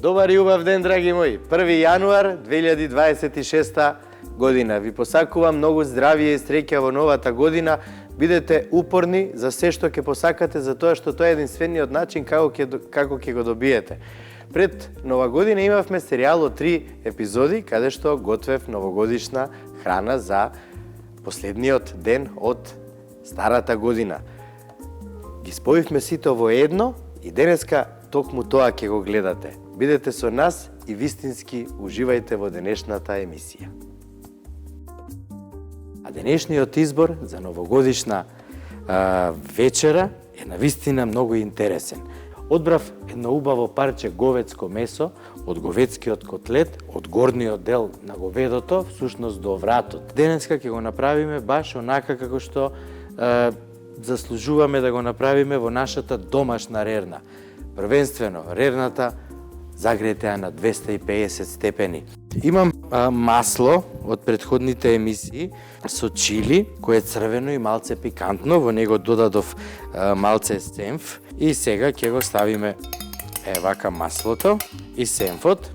Добар и убав ден, драги мои. 1 јануар 2026 година. Ви посакувам многу здравје и среќа во новата година. Бидете упорни за се што ќе посакате, за тоа што тоа е единствениот начин како ќе го добиете. Пред Нова година имавме серијал од 3 епизоди, каде што готвев новогодишна храна за последниот ден од старата година. Ги споивме сите во едно и денеска токму тоа ќе го гледате. Бидете со нас и вистински уживајте во денешната емисија. А денешниот избор за новогодишна вечера е навистина многу интересен. Одбрав едно убаво парче говецко месо од говецкиот котлет, од горниот дел на говедото, всушност до вратот. Денеска ќе го направиме баш онака како што заслужуваме да го направиме во нашата домашна рерна. Првенствено, рерната загретеа на 250 степени. Имам масло од претходните емисии со чили, кое е црвено и малце пикантно, во него додадов малце сенф и сега ќе го ставиме вака маслото и сенфот.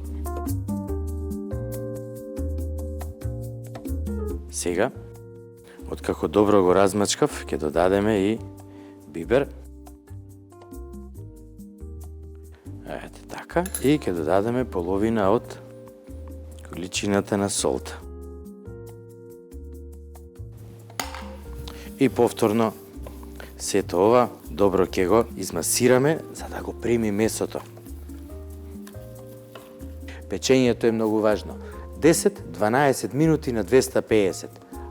Сега, откако добро го размачкав, ќе додадеме и бибер. Ете така. И ќе додадеме половина од количината на солта. И повторно сето ова добро ќе го измасираме за да го прими месото. Печењето е многу важно. 10-12 минути на 250,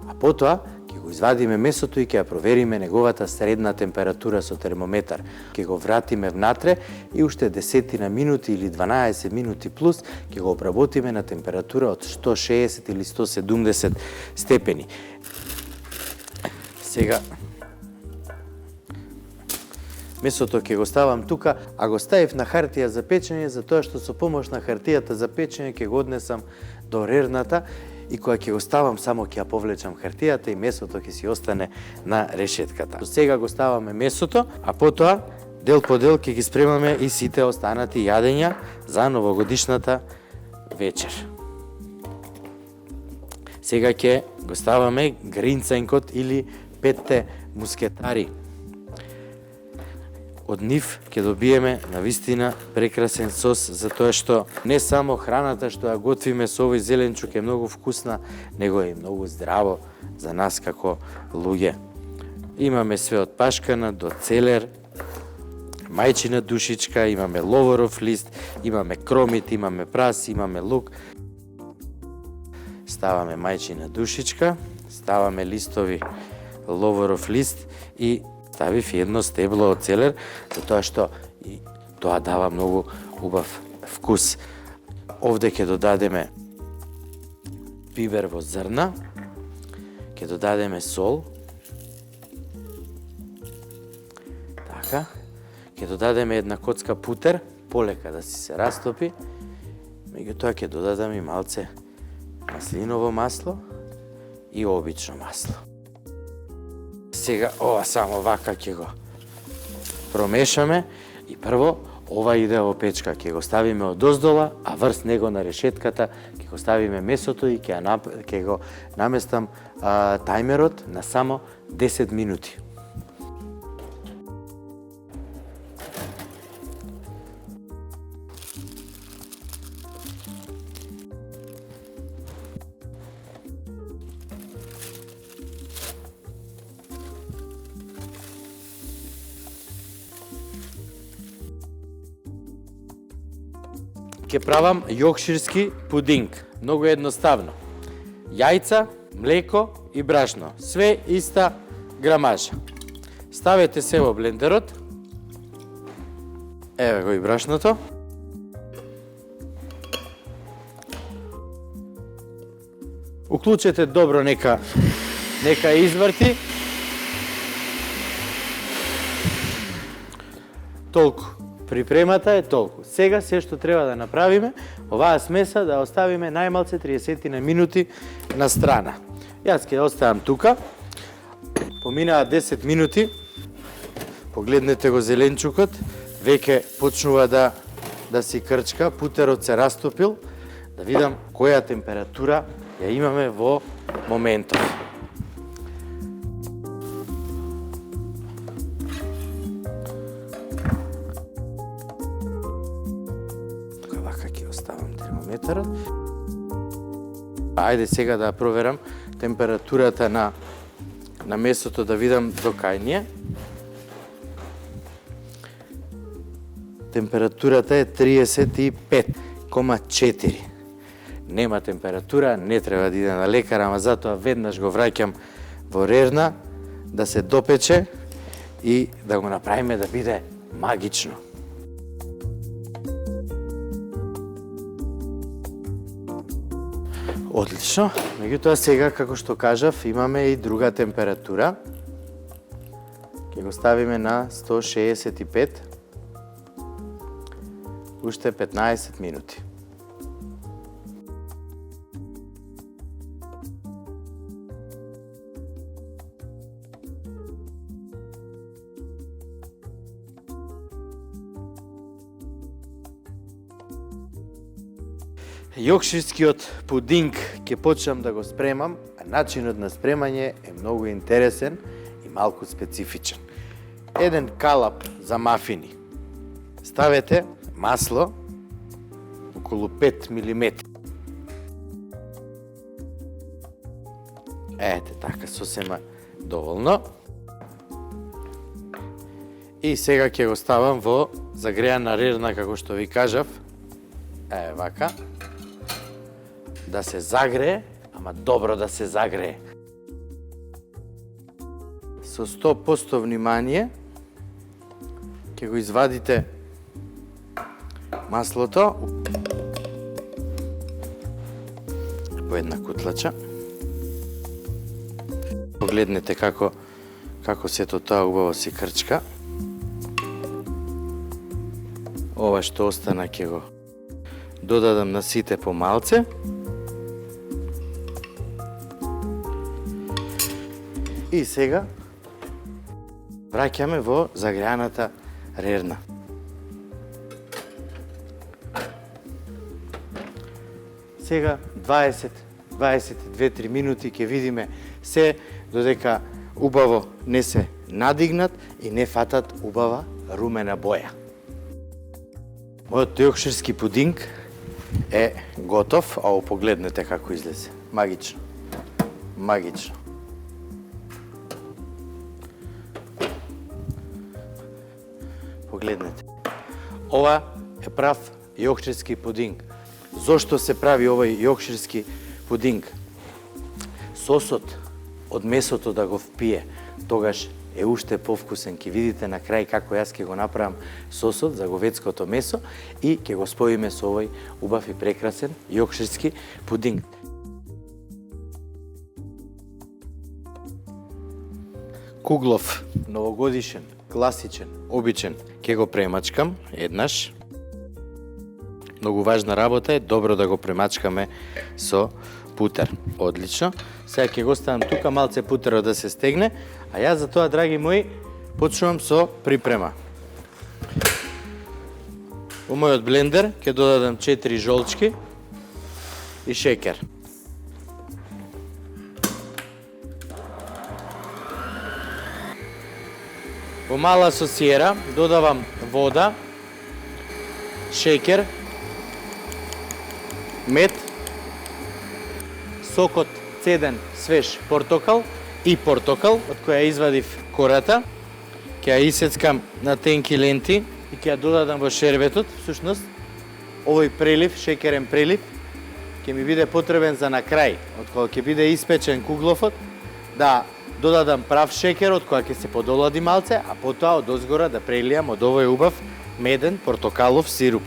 а потоа ќе го извадиме месото и ќе ја провериме неговата средна температура со термометар. Ќе го вратиме внатре и уште 10 минути или 12 минути плюс ќе го обработиме на температура од 160 или 170 степени. Сега месото ќе го ставам тука, а го ставив на хартија за печење, затоа што со помош на хартијата за печење ќе го однесам до рерната и кога ќе го ставам, само ќе ја повлечам хартијата и месото ќе си остане на решетката. Сега го ставаме месото, а потоа дел по дел ќе ги спремаме и сите останати јадења за новогодишната вечер. Сега ќе го ставаме гринценкот или 5 мускетари. Од нив ќе добиеме навистина прекрасен сос, затоа што не само храната што ја готвиме со овој зеленчук е многу вкусна, него е и многу здраво за нас како луѓе. Имаме све од пашкана до целер, мајчина душичка, имаме ловоров лист, имаме кромит, имаме прас, имаме лук. Ставаме мајчина душичка, ставаме листови ловоров лист и ставив едно стебло од целер, затоа што и тоа дава многу убав вкус. Овде ќе додадеме бибер во зрна, ќе додадеме сол, така, ќе додадеме една коцка путер, полека да си се растопи, меѓутоа ќе додадам и малце маслиново масло и обично масло. Сега ова само вака ќе го промешаме и прво ова иде во печка, ќе го ставиме одоздола, а врз него на решетката ќе го ставиме месото и ќе го наместам тајмерот на само 10 минути. Ќе правам јоркширски пудинг. Многу едноставно. Јајца, млеко и брашно. Све иста грамажа. Ставете се во блендерот. Еве го и брашното. Уклучете добро, нека изврти. Толку. Припремата е толку. Сега се што треба да направиме, оваа смеса да оставиме најмалце 30 минути на страна. Јас ќе оставам тука. Поминаа 10 минути. Погледнете го зеленчукот, веќе почнува да да си крчка, путерот се растопил, да видам која температура ја имаме во моментов. Тука вака ќе оставам термометарот. Ајде сега да проверам температурата на месото, да видам до кај ни е. Температурата е 35,4. Нема температура, не треба да иде на лекар, ама затоа веднаш го враќам во рерна да се допече и да го направиме да биде магично. Одлично. Меѓутоа сега, како што кажав, имаме и друга температура. Ќе го ставиме на 165. Уште 15 минути. Јоркширскиот пудинг ќе почнам да го спремам, а начинот на спремање е многу интересен и малку специфичен. Еден калап за мафини. Ставете масло околу 5 мм. Ете така, сосема доволно. И сега ќе го ставам во загреана рерна, како што ви кажав. Еве вака. Да се загрее, ама добро да се загрее. Со 100% внимание ќе го извадите маслото по една кутлача. Погледнете како сето тоа убаво си крчка. Ова што остана ќе го додадам на сите по малце. И сега враќаме во загреаната рерна. Сега 20-22-3 минути ќе видиме се додека убаво не се надигнат и не фатат убава румена боја. Мојот јоркширски пудинг е готов, а погледнете како излезе. Магично. Магично. Погледнете. Ова е прав јоркширски пудинг. Зошто се прави овој јоркширски пудинг? Сосот од месото да го впие, тогаш е уште повкусен. Ќе видите на крај како јас ќе го направам сосот за говедското месо и ќе го споиме со овој убав и прекрасен јоркширски пудинг. Куглов, новогодишен, класичен, обичен, ќе го премачкам еднаш. Многу важна работа е добро да го премачкаме со путер. Одлично. Сега ќе го ставам тука малце путерот да се стегне, а јас за тоа, драги мои, почнувам со припрема. Во мојот блендер ќе додадам 4 жолчки и шекер. Во мала сосиера додавам вода, шекер, мед, сокот цеден свеж портокал и портокал, од која извадив кората. Ќе ја исецкам на тенки ленти и ќе ја додадам во шербетот. Всушност, овој прелив, шекерен прелив, ќе ми биде потребен за на крај, од кога ќе биде испечен куглофот, да додадам прав шекер, од која ќе се подолади малце, а потоа од озгора да прелијам од овој убав меден портокалов сируп.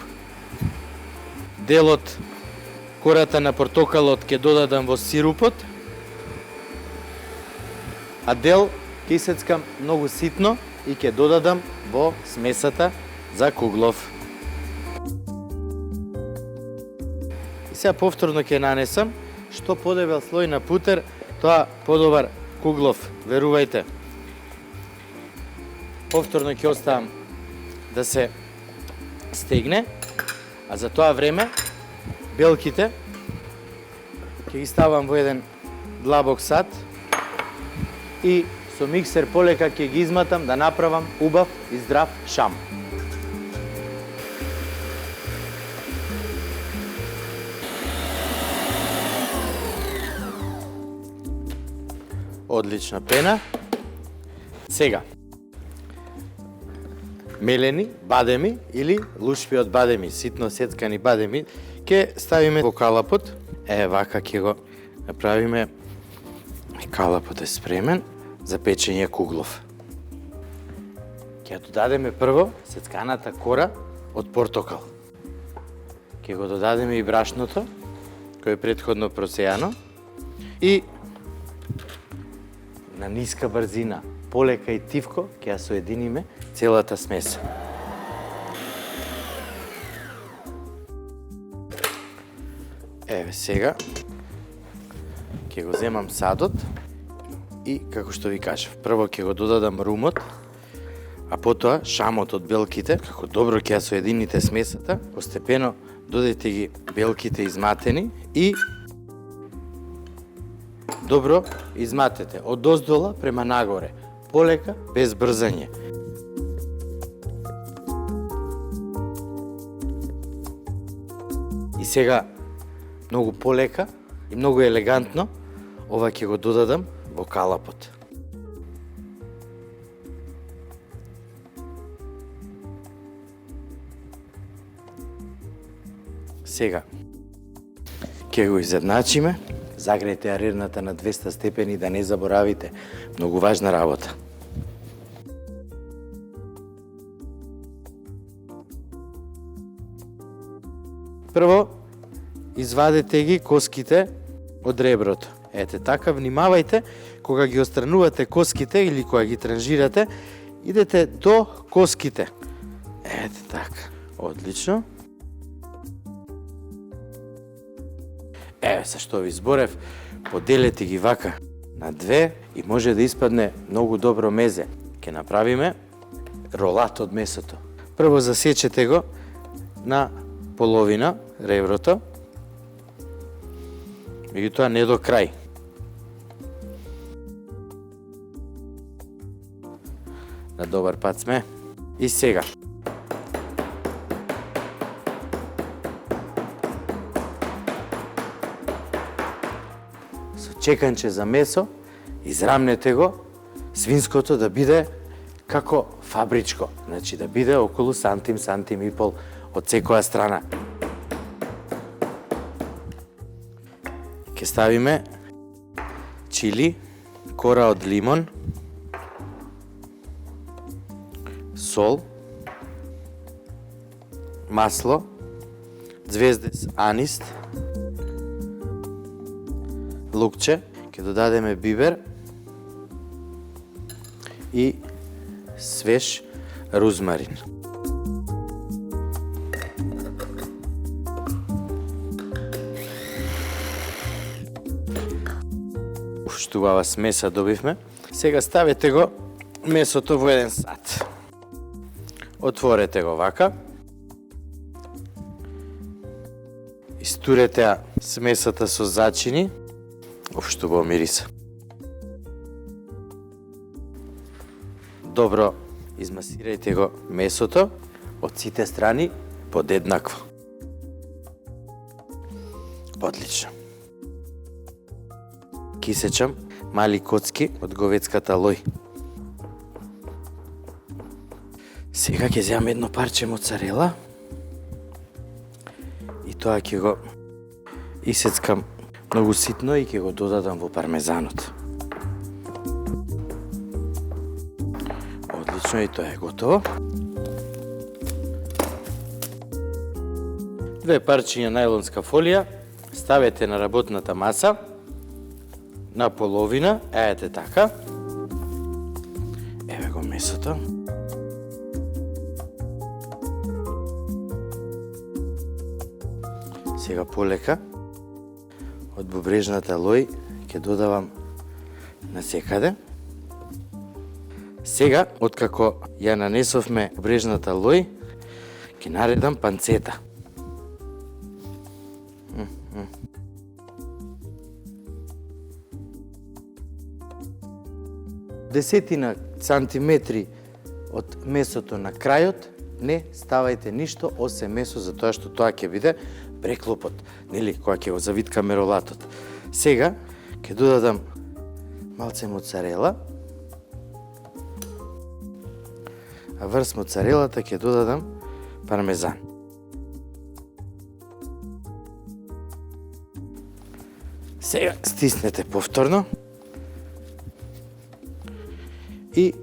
Делот кората на портокалот ќе додадам во сирупот, а дел ќе исецкам многу ситно и ќе додадам во смесата за куглов. И сега повторно ќе нанесам. Што подебел слој на путер, тоа подобар куглов, верувајте. Повторно ќе оставам да се стегне А за тоа време белките ќе ги ставам во еден длабок сад и со миксер полека ќе ги изматам да направам убав и здрав шам. Одлична пена. Сега, мелени бадеми или лушпи од бадеми, ситно сецкани бадеми, ќе ставиме во калапот. Вака ќе го направиме. Калапот е спремен за печење куглов. Ќе додадеме прво сецканата кора од портокал. Ќе го додадеме и брашното, кој е претходно просејано, и на ниска брзина, полека и тивко, ќе ја соединиме целата смеса. Сега ќе го земам садот и, како што ви кажав, прво ќе го додадам румот, а потоа шамот од белките. Како добро ќе ја соедините смесата, постепено додете ги белките изматени и добро изматете од доздола према нагоре, полека, без брзање. И сега, многу полека и многу елегантно, ова ќе го додадам во калапот. Сега, ќе го изедначиме. Загрејте арерната на 200 степени, да не заборавите. Многу важна работа. Прво, извадете ги коските од реброто. Ете така, внимавајте, кога ги отстранувате коските или кога ги транжирате, идете до коските. Ете така, одлично. Са што ви зборев, поделете ги вака на две и може да испадне многу добро мезе. Ќе направиме ролат од месото. Прво засечете го на половина реброто, меѓутоа не до крај. На добар пат сме. И сега, чеканче за месо, израмнете го, свинското да биде како фабричко, значи да биде околу сантим, сантим и пол од секоја страна. Ке ставиме чили, кора од лимон, сол, масло, звездес анист, лукче, ќе додадеме бибер и свеж рузмарин. Што убава смеса добивме. Сега ставете го месото во еден сад. Отворете го вака. Истурете смесата со зачини. Што го мириса. Добро измасирајте го месото од сите страни подеднакво. Одлично. Кисечам мали коцки од говецката лој. Сега ќе земам едно парче моцарела и тоа ќе го исецкам многу ситно и ќе го додадам во пармезанот. Одлично, и тоа е готово. Две парчиња најлонска фолија ставете на работната маса на половина, ете така. Еве го месото. Сега полека од бубрежната лој ќе додавам на секаде. Сега, откако ја нанесовме бубрежната лој, ќе наредам панцета. 10 сантиметри од месото на крајот, не ставајте ништо осем месо, затоа што тоа ќе биде преклопот, нели, кога ќе го завиткаме ролатот. Сега ќе додадам малце моцарела, а врз моцарелата ќе додадам пармезан. Сега стиснете повторно и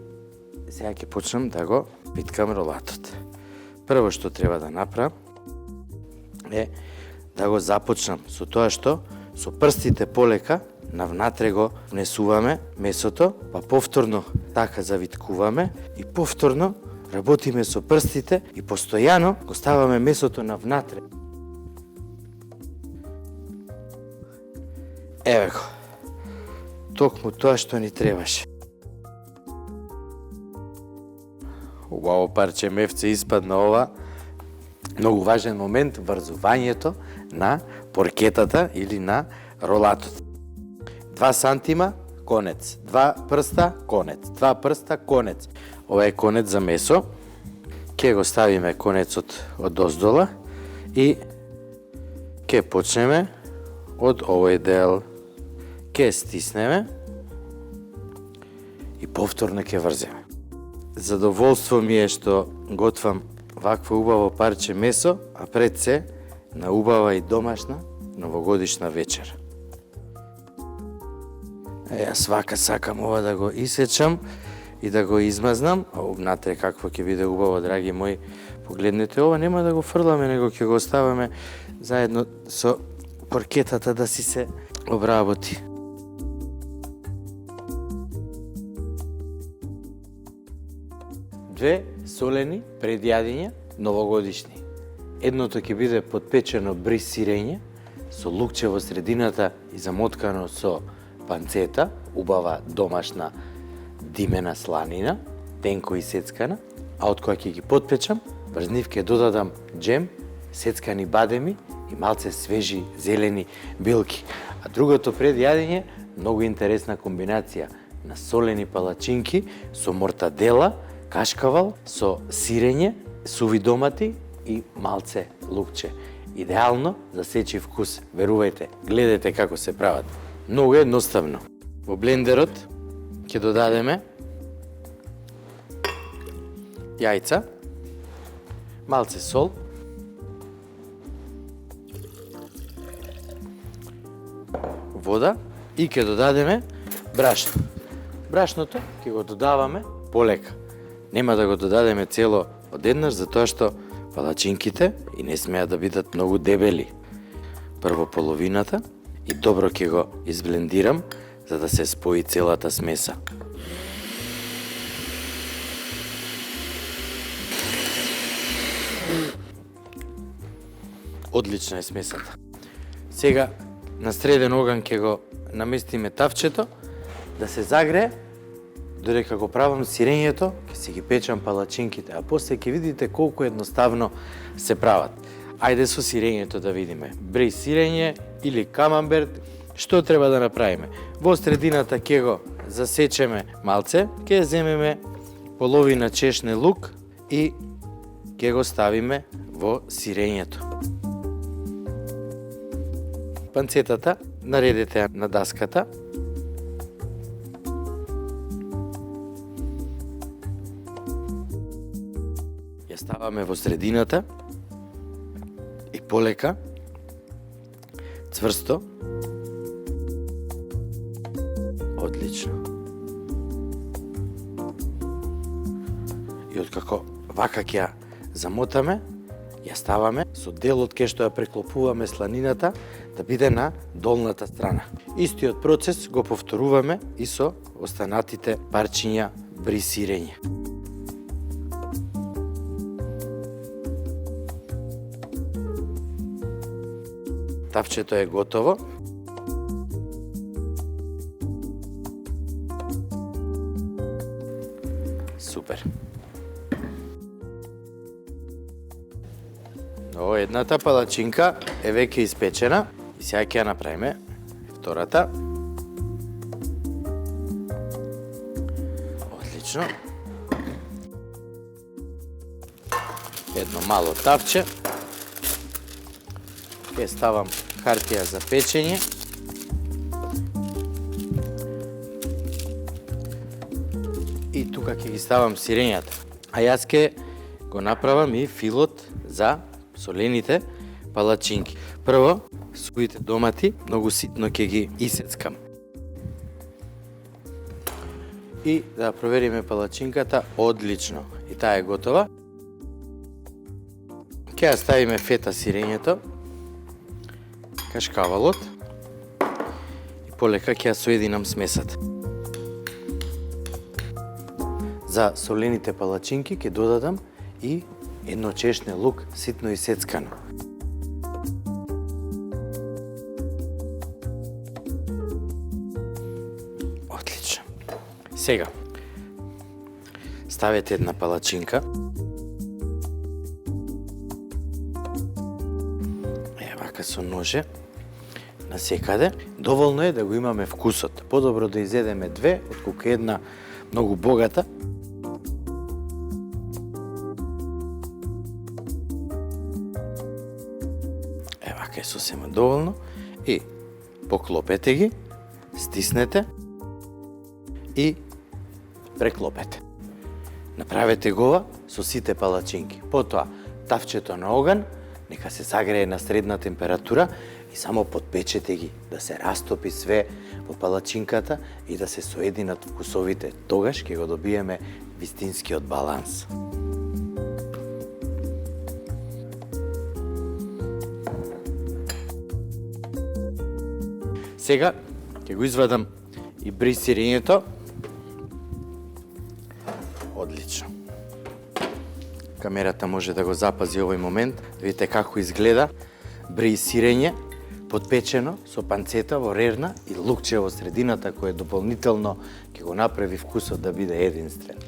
сега ќе почнам да го виткам ролатот. Прво што треба да направам е да го започнам со тоа што со прстите полека навнатре го внесуваме месото, па повторно така завиткуваме и повторно работиме со прстите и постојано го ставаме месото навнатре. Еве го. Токму тоа што ни требаше. Убаво парче мефце испадна ова. Многу важен момент, врзувањето на поркетата или на ролатот. 2 сантима, конец. 2 прста, конец. 2 прста, конец. Ова е конец за месо. Ке го ставиме конецот од оздола и ке почнеме од овој дел. Ке стиснеме и повторно ке врземе. Задоволство ми е што готвам вакво убаво парче месо, а пред се на убава и домашна новогодишна вечер. Јас вака сакам ова да го исечам и да го измазнам, а внатре какво ќе биде убаво, драги мои. Погледнете, ова нема да го фрламе, него ќе го оставаме заедно со поркетата да си се обработи. Две солени предјадења новогодишни. Едното ќе биде подпечено бриз сирење со лукче во средината и замоткано со панцета, убава домашна димена сланина, тенко исецкана, а од која ќе ги подпечам, врз нив ќе додадам џем, сецкани бадеми и малце свежи зелени билки. А другото предјадење, многу интересна комбинација на солени палачинки со мортадела, кашкавал, со сирење, суви домати и малце лукче. Идеално за сечи вкус, верувајте, гледате како се прават. Многу едноставно. Во блендерот ќе додадеме јајца, малце сол, вода и ќе додадеме брашно. Брашното ќе го додаваме полека. Нема да го додадеме цело одеднаш, затоа што палачинките и не смеат да бидат многу дебели. Прво половината и добро ќе го изблендирам за да се спои целата смеса. Одлична е смесата. Сега на среден оган ќе го наместиме тавчето да се загрее. Додека го правам сирењето, ќе си ги печам палачинките, а после ќе видите колку едноставно се прават. Ајде со сирењето да видиме. Бриз сирење или камамберт, што треба да направиме? Во средината ќе го засечеме малце, ќе земеме половина чешне лук и ќе го ставиме во сирењето. Панцетата наредете на даската. Ја ставаме во средината и полека, цврсто. Одлично. И откако вака ќе ја замотаме, ја ставаме со делот кај што ја преклопуваме сланината да биде на долната страна. Истиот процес го повторуваме и со останатите парчиња бриз сирење. Тавчето е готово. Супер. Ова едната палачинка е веќе испечена и сега ќе ја направиме втората. Одлично. Едно мало тавче. Ке ставам хартија за печење. И тука ќе ги ставам сирењата. А јас ке го направам и филот за солените палачинки. Прво, сувите домати, многу ситно ќе ги исецкам. И да провериме палачинката, одлично. И таа е готова. Ќе ја ставиме фета сирењето, кашкавалот и полека ќе ја соединам смесата. За солените палачинки ќе додадам и едно чешне лук ситно исецкано. Отлично. Сега ставете една палачинка. Вака со ноже насекаде. Доволно е да го имаме вкусот. Подобро да изедеме две, отколку една многу богата. Вака е сосема доволно. И поклопете ги, стиснете и преклопете. Направете го со сите палачинки. Потоа тавчето на оган, нека се загрее на средна температура и само подпечете ги, да се растопи све во палачинката и да се соединат вкусовите. Тогаш ќе го добиеме вистинскиот баланс. Сега ќе го извадам и бри сирењето. Одлично. Камерата може да го запази овој момент, да видите како изгледа бри сирење, подпечено со панцета во рерна и лукче во средината, кој дополнително ќе го направи вкусот да биде единствен.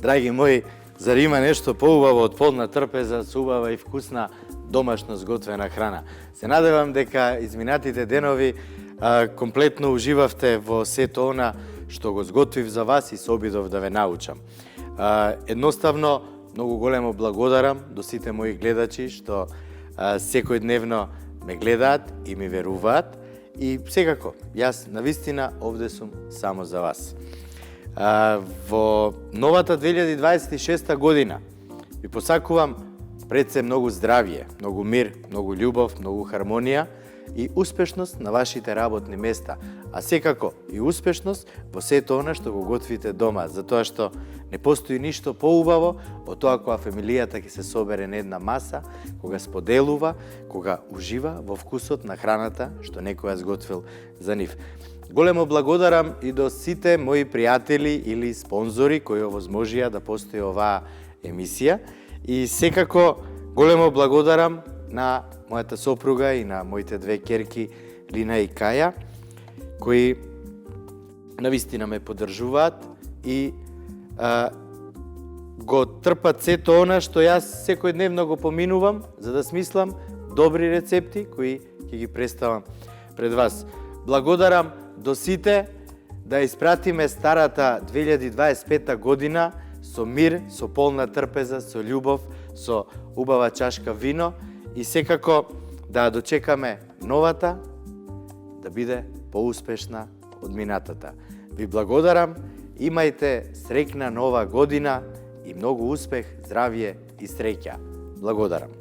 Драги мои, зар има нешто поубаво од полна трпеза со убава и вкусна домашно сготвена храна? Се надевам дека изминатите денови комплетно уживавте во сето она што го сготвив за вас и се обидов да ве научам. Едноставно, многу големо благодарам до сите мои гледачи што секојдневно ме гледаат и ми веруваат. И секако, јас навистина овде сум само за вас. Во новата 2026 година ви посакувам пред се многу здравје, многу мир, многу љубов, многу хармонија и успешност на вашите работни места, а секако и успешност во сето она што го готвите дома, затоа што не постои ништо поубаво од тоа кога фамилијата ќе се собере на една маса, кога споделува, кога ужива во вкусот на храната што некој ја сготвил за нив. Големо благодарам и до сите мои пријатели или спонзори кои овозможија да постои оваа емисија и секако големо благодарам на мојата сопруга и на моите две ќерки Лина и Каја кои навистина ме поддржуваат и го трпат сето она што јас секојдневно го поминувам за да смислам добри рецепти кои ќе ги представам пред вас. Благодарам до сите да испратиме старата 2025 година со мир, со полна трпеза, со љубов, со убава чашка вино и секако да дочекаме новата да биде поуспешна од минатата. Ви благодарам, имајте среќна нова година и многу успех, здравје и среќа. Благодарам.